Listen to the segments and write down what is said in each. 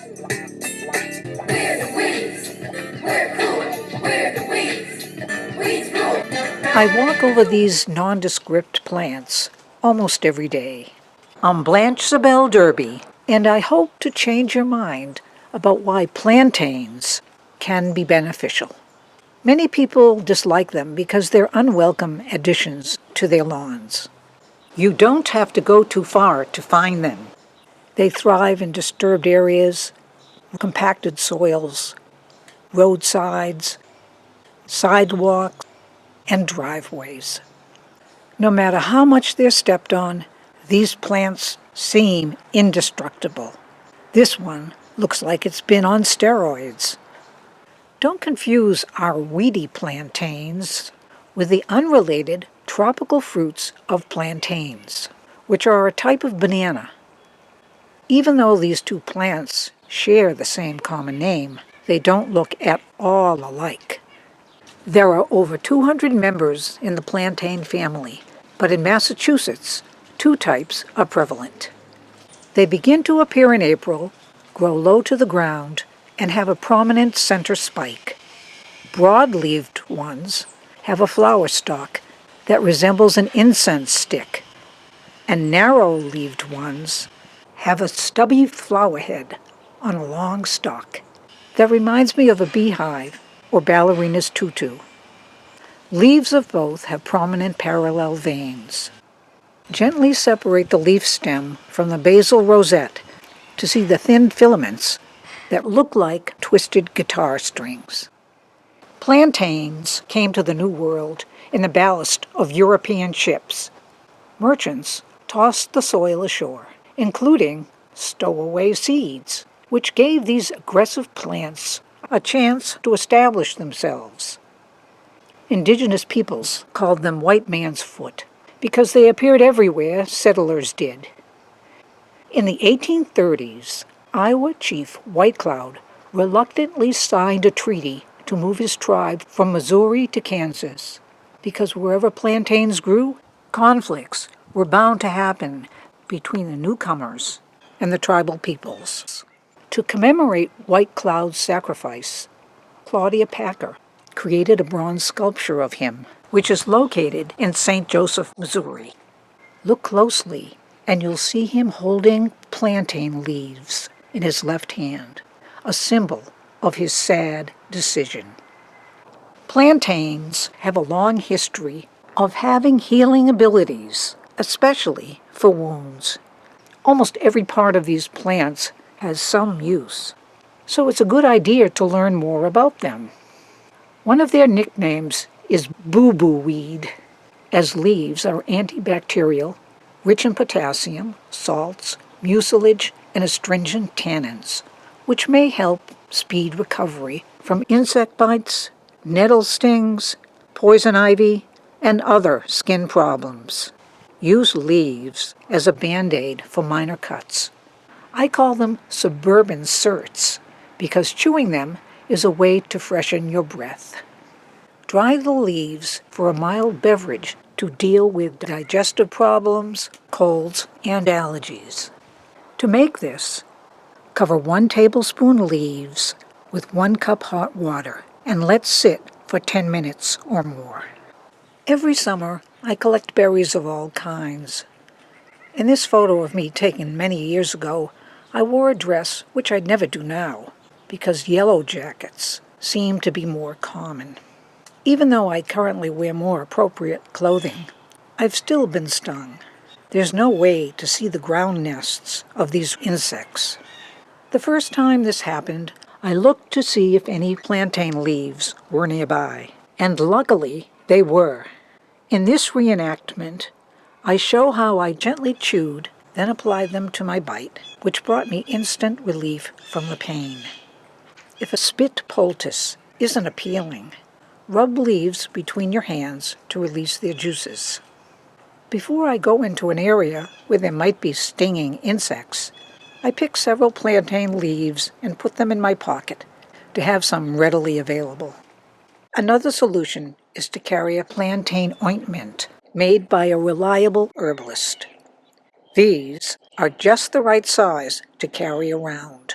We're the weeds. We're cool. We're the weeds. Weeds rule. I walk over these nondescript plants almost every day. I'm Blanche Sabelle Derby, and I hope to change your mind about why plantains can be beneficial. Many people dislike them because they're unwelcome additions to their lawns. You don't have to go too far to find them. They thrive in disturbed areas, compacted soils, roadsides, sidewalks, and driveways. No matter how much they're stepped on, these plants seem indestructible. This one looks like it's been on steroids. Don't confuse our weedy plantains with the unrelated tropical fruits of plantains, which are a type of banana. Even though these two plants share the same common name, they don't look at all alike. There are over 200 members in the plantain family, but in Massachusetts, two types are prevalent. They begin to appear in April, grow low to the ground, and have a prominent center spike. Broad-leaved ones have a flower stalk that resembles an incense stick, and narrow-leaved ones have a stubby flower head on a long stalk that reminds me of a beehive or ballerina's tutu. Leaves of both have prominent parallel veins. Gently separate the leaf stem from the basal rosette to see the thin filaments that look like twisted guitar strings. Plantains came to the New World in the ballast of European ships. Merchants tossed the soil ashore, including stowaway seeds, which gave these aggressive plants a chance to establish themselves. Indigenous peoples called them white man's foot because they appeared everywhere settlers did. In the 1830s, Iowa chief White Cloud reluctantly signed a treaty to move his tribe from Missouri to Kansas because wherever plantains grew, conflicts were bound to happen between the newcomers and the tribal peoples. To commemorate White Cloud's sacrifice, Claudia Packer created a bronze sculpture of him, which is located in St. Joseph, Missouri. Look closely, and you'll see him holding plantain leaves in his left hand, a symbol of his sad decision. Plantains have a long history of having healing abilities, especially for wounds. Almost every part of these plants has some use, so it's a good idea to learn more about them. One of their nicknames is boo-boo weed, as leaves are antibacterial, rich in potassium, salts, mucilage, and astringent tannins, which may help speed recovery from insect bites, nettle stings, poison ivy, and other skin problems. Use leaves as a band-aid for minor cuts. I call them suburban certs because chewing them is a way to freshen your breath. Dry the leaves for a mild beverage to deal with digestive problems, colds, and allergies. To make this, cover 1 tablespoon leaves with 1 cup hot water and let sit for 10 minutes or more. Every summer, I collect berries of all kinds. In this photo of me taken many years ago, I wore a dress which I'd never do now, because yellow jackets seem to be more common. Even though I currently wear more appropriate clothing, I've still been stung. There's no way to see the ground nests of these insects. The first time this happened, I looked to see if any plantain leaves were nearby, and luckily they were. In this reenactment, I show how I gently chewed, then applied them to my bite, which brought me instant relief from the pain. If a spit poultice isn't appealing, rub leaves between your hands to release their juices. Before I go into an area where there might be stinging insects, I pick several plantain leaves and put them in my pocket to have some readily available. Another solution is to carry a plantain ointment made by a reliable herbalist. These are just the right size to carry around.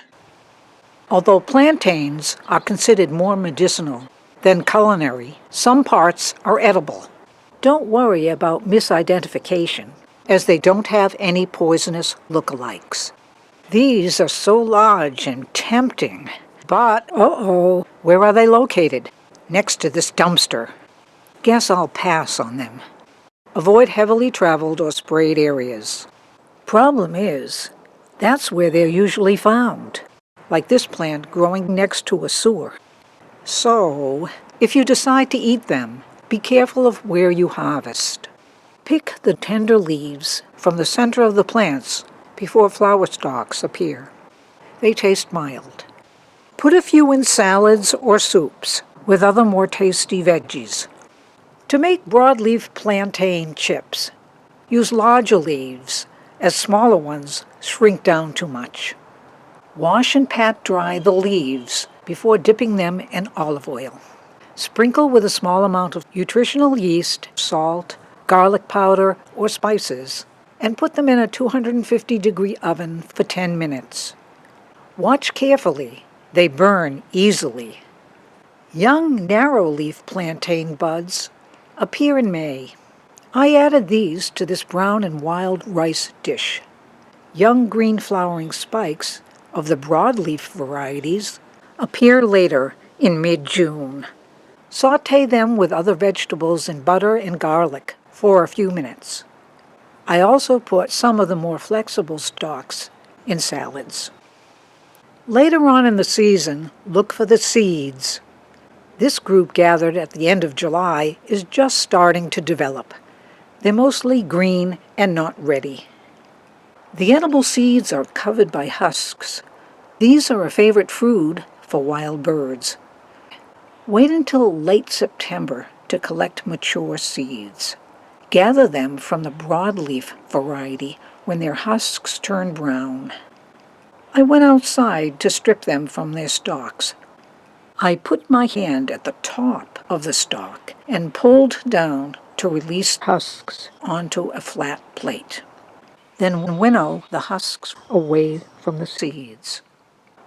Although plantains are considered more medicinal than culinary, some parts are edible. Don't worry about misidentification, as they don't have any poisonous lookalikes. These are so large and tempting, but where are they located? Next to this dumpster. Guess I'll pass on them. Avoid heavily traveled or sprayed areas. Problem is, that's where they're usually found, like this plant growing next to a sewer. So, if you decide to eat them, be careful of where you harvest. Pick the tender leaves from the center of the plants before flower stalks appear. They taste mild. Put a few in salads or soups with other more tasty veggies. To make broadleaf plantain chips, use larger leaves, as smaller ones shrink down too much. Wash and pat dry the leaves before dipping them in olive oil. Sprinkle with a small amount of nutritional yeast, salt, garlic powder, or spices, and put them in a 250-degree oven for 10 minutes. Watch carefully. They burn easily. Young narrow-leaf plantain buds appear in May. I added these to this brown and wild rice dish. Young green flowering spikes of the broadleaf varieties appear later in mid-June. Sauté them with other vegetables in butter and garlic for a few minutes. I also put some of the more flexible stalks in salads. Later on in the season, look for the seeds. This group gathered at the end of July is just starting to develop. They're mostly green and not ready. The edible seeds are covered by husks. These are a favorite food for wild birds. Wait until late September to collect mature seeds. Gather them from the broadleaf variety when their husks turn brown. I went outside to strip them from their stalks. I put my hand at the top of the stalk and pulled down to release husks onto a flat plate. Then winnow the husks away from the seeds.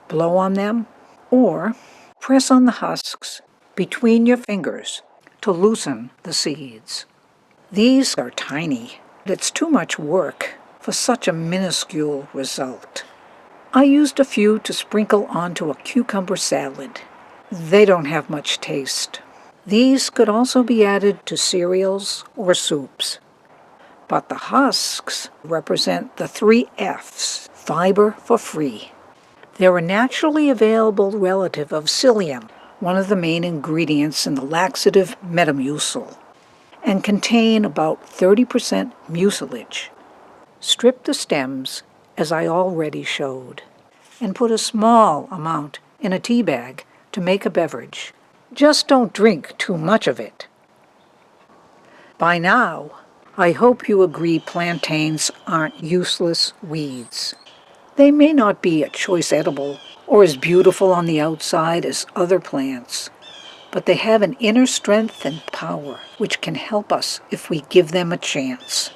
Blow on them or press on the husks between your fingers to loosen the seeds. These are tiny. It's too much work for such a minuscule result. I used a few to sprinkle onto a cucumber salad. They don't have much taste. These could also be added to cereals or soups. But the husks represent the 3 F's, fiber for free. They're a naturally available relative of psyllium, one of the main ingredients in the laxative Metamucil, and contain about 30% mucilage. Strip the stems, as I already showed, and put a small amount in a tea bag to make a beverage. Just don't drink too much of it. By now, I hope you agree plantains aren't useless weeds. They may not be a choice edible or as beautiful on the outside as other plants, but they have an inner strength and power which can help us if we give them a chance.